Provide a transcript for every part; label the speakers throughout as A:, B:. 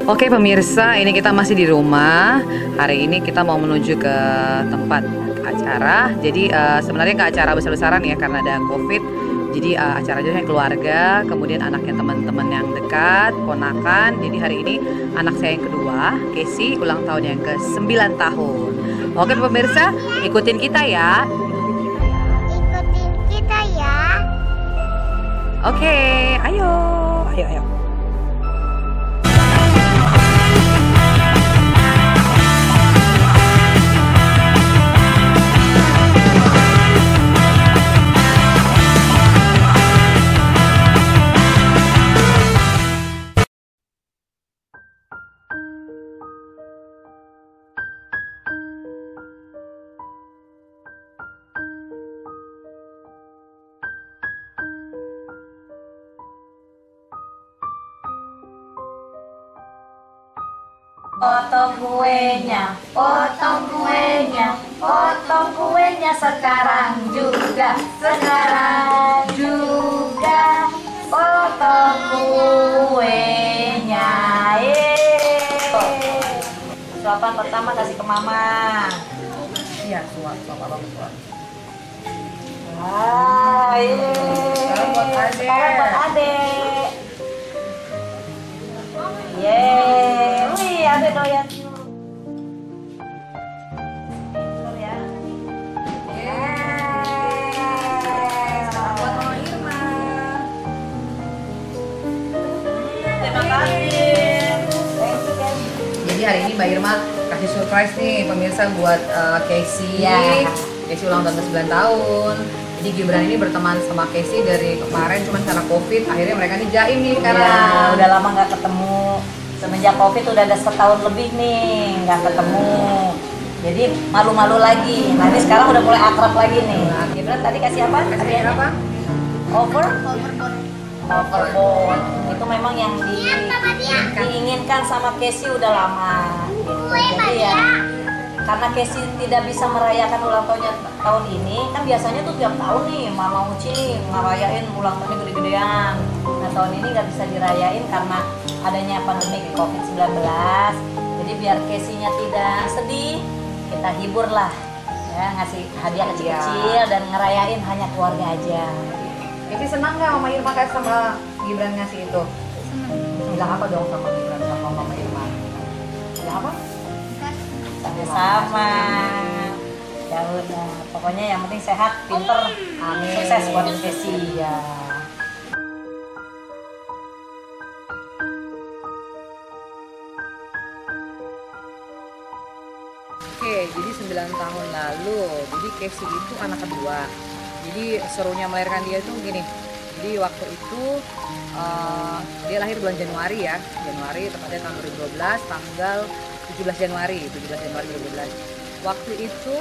A: Oke pemirsa, ini kita masih di rumah. Hari ini kita mau menuju ke tempat acara. Jadi sebenarnya nggak acara besar-besaran ya karena ada COVID. Jadi acara aja keluarga, kemudian anaknya teman-teman yang dekat, ponakan. Jadi hari ini anak saya yang kedua, Casey, ulang tahun yang ke-9 tahun. Oke pemirsa, ikutin kita ya.
B: Ikutin kita ya.
A: Oke, ayo.
C: Potong kuenya, potong kuenya, potong kuenya sekarang juga, potong kuenya. Suapan pertama kasih ke mama.
A: Iya, suap abang suap.
C: Sekarang buat adek. Wih, adek doyan. Buat Mama Irma. Terima kasih.
A: Jadi hari ini Mbak Irma kasih surprise nih pemirsa buat Casey.
C: Ya.
A: Casey ulang tahun ke-9 tahun. Jadi Gibran ini berteman sama Casey dari kemarin, cuman karena COVID akhirnya mereka nih jaim nih karena
C: udah lama nggak ketemu. Semenjak COVID udah ada setahun lebih nih nggak ketemu. Jadi malu-malu lagi. Nah ini sekarang udah mulai akrab lagi nih. Nah, Gibran tadi kasih apa?
A: kasih apa?
C: Overboard. Itu memang yang diinginkan sama Casey udah lama. Gitu. Jadi ya karena Casey tidak bisa merayakan ulang tahunnya tahun ini, kan biasanya tuh tiap tahun nih Mama Uci nih ngerayain ulang tahunnya gede-gedean. Nah tahun ini nggak bisa dirayain karena adanya pandemi COVID-19. Jadi biar Casey-nya tidak sedih, kita hibur lah, ya ngasih hadiah kecil-kecil dan ngerayain hanya keluarga aja.
A: Casey senang nggak Mama Irma kasih sama Gibran ngasih itu? Senang. Bilang apa dong sama Gibran sama Mama Irma? Bilang apa?
C: Sama. Ya udah, pokoknya yang penting sehat, pinter, amin, sukses buat Casey ya.
A: Oke, jadi 9 tahun lalu, jadi Casey itu anak kedua. Jadi serunya melahirkan dia itu gini. Jadi waktu itu dia lahir bulan Januari ya, Januari tepatnya tahun 2012, tanggal 17 Januari 2012. Waktu itu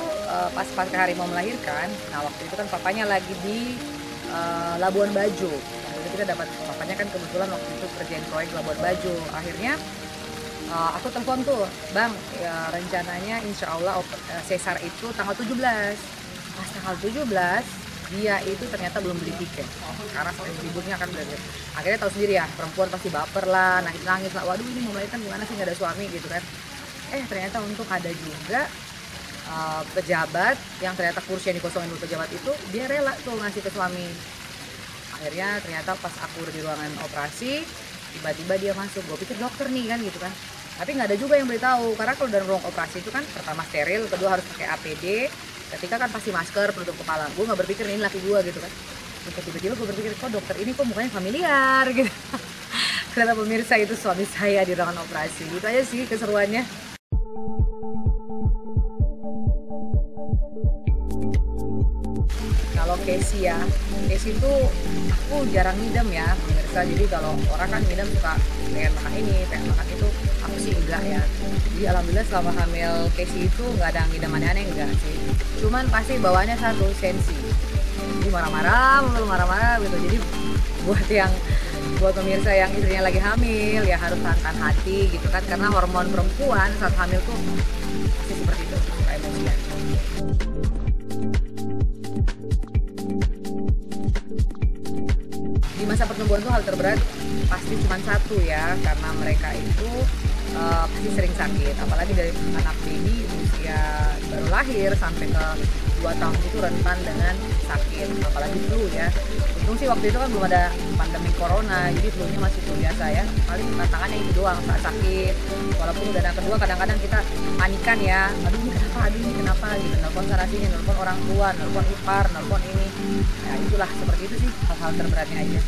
A: pas hari mau melahirkan, nah waktu itu kan papanya lagi di Labuan Bajo. Waktu itu kita dapat, papanya kan kebetulan waktu itu kerjain proyek Labuan Bajo. Akhirnya aku telepon tuh, Bang, ya, rencananya insya Allah sesar itu tanggal 17. Pas tanggal 17, dia itu ternyata belum beli tiket. Karena sibuknya kan bener. Akhirnya tahu sendiri ya, perempuan pasti baper lah, nangis lah. Waduh ini mau melahirkan gimana sih, nggak ada suami gitu kan. Ternyata untuk ada juga pejabat yang ternyata kursi yang dikosongin oleh pejabat itu, dia rela tuh ngasih ke suami. Akhirnya ternyata pas aku udah di ruangan operasi, tiba-tiba dia masuk. Gue pikir dokter nih kan gitu kan, tapi nggak ada juga yang beritahu. Karena kalau dalam ruang operasi itu kan pertama steril, kedua harus pakai APD, ketiga kan pasti masker, penutup kepala. Gue nggak berpikir ini laki gue gitu kan. Tiba-tiba gue berpikir kok dokter ini kok mukanya familiar gitu. Karena pemirsa itu suami saya di ruangan operasi. Gitu aja sih keseruannya. Kalau Casey ya, Casey itu aku jarang ngidam ya pemirsa. Jadi kalau orang kan ngidam suka pengen makan ini, pengen makan itu, aku sih enggak ya. Jadi alhamdulillah selama hamil Casey itu nggak ada ngidam aneh-aneh, enggak sih. Cuman pasti bawaannya satu, sensi. Jadi Jadi marah-marah gitu. Jadi buat pemirsa yang istrinya lagi hamil ya harus tahan hati gitu kan, karena hormon perempuan saat hamil tuh pasti seperti itu, suka emosian. Di masa pertumbuhan tuh hal terberat pasti cuma satu ya, karena mereka itu pasti sering sakit, apalagi dari anak baby usia baru lahir sampai ke 2 tahun itu rentan dengan sakit, apalagi flu ya. Untung sih waktu itu kan belum ada pandemi corona, jadi flu-nya masih flu biasa ya. Paling tantangannya itu doang saat sakit. Walaupun udah anak kedua kadang-kadang kita panikan ya, aduh ini kenapa gitu, nelfon sana sini, nelfon orang tua, nelfon ipar, nelfon ini. Ya itulah, seperti itu sih hal-hal terberatnya aja.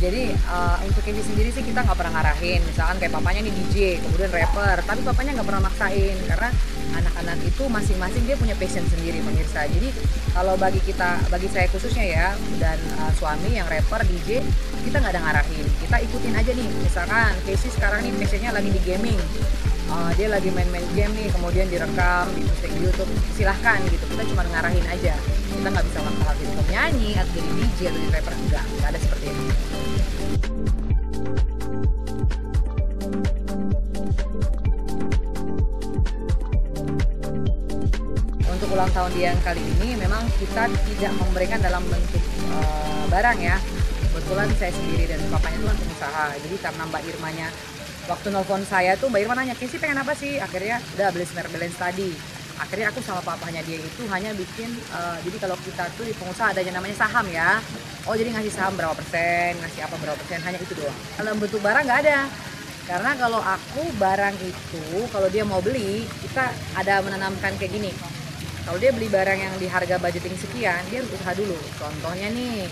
A: Jadi untuk Kenji sendiri sih kita nggak pernah ngarahin, misalkan kayak papanya nih DJ, kemudian rapper, tapi papanya nggak pernah maksain karena anak-anak itu masing-masing dia punya passion sendiri pemirsa. Jadi kalau bagi saya khususnya ya, dan suami yang rapper DJ, kita nggak ada ngarahin, kita ikutin aja nih. Misalkan Casey sekarang nih passionnya lagi di gaming, dia lagi main-main game nih, kemudian direkam di YouTube, silahkan gitu. Kita cuma ngarahin aja, kita nggak bisa maksa hal itu nyanyi atau jadi DJ atau jadi rapper, nggak ada seperti itu. Untuk ulang tahun dia yang kali ini memang kita tidak memberikan dalam bentuk barang ya. Kebetulan saya sendiri dan papanya itu kan pengusaha, jadi karena Mbak Irmanya waktu nelfon saya tuh Mbak Irma nanya, Casey pengen apa sih? Akhirnya udah beli smart balance tadi. Akhirnya aku sama papanya dia itu hanya bikin, jadi kalau kita tuh di pengusaha ada yang namanya saham ya. Oh jadi ngasih saham berapa persen, ngasih apa berapa persen, hanya itu doang. Kalau bentuk barang nggak ada. Karena kalau aku barang itu, kalau dia mau beli, kita ada menanamkan kayak gini. Kalau dia beli barang yang di harga budgeting sekian, dia harus usaha dulu. Contohnya nih,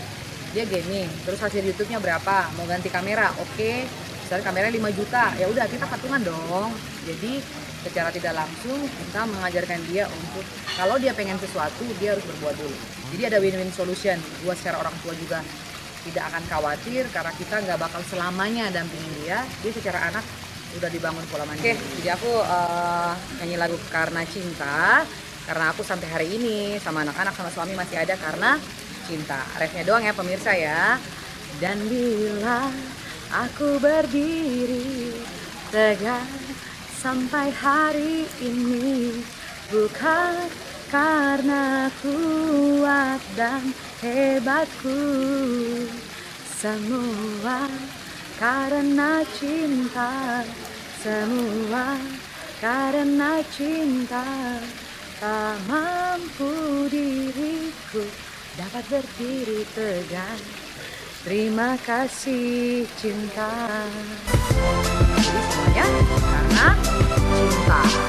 A: dia gaming, terus hasil YouTube-nya berapa, mau ganti kamera, oke. Misalnya kamera 5 juta, ya udah kita patungan dong. Jadi secara tidak langsung kita mengajarkan dia untuk kalau dia pengen sesuatu dia harus berbuat dulu. Jadi ada win-win solution buat secara orang tua juga tidak akan khawatir karena kita nggak bakal selamanya dampingin dia. Dia secara anak udah dibangun pola mandiri. Oke, jadi aku nyanyi lagu Karena Cinta karena aku sampai hari ini sama anak-anak sama suami masih ada karena cinta. Refnya doang ya pemirsa ya. Dan bila aku berdiri tegak sampai hari ini, bukan karena kuat dan hebatku, semua karena cinta, semua karena cinta. Tak mampu diriku dapat berdiri tegak, terima kasih cinta. Jadi semuanya karena cinta.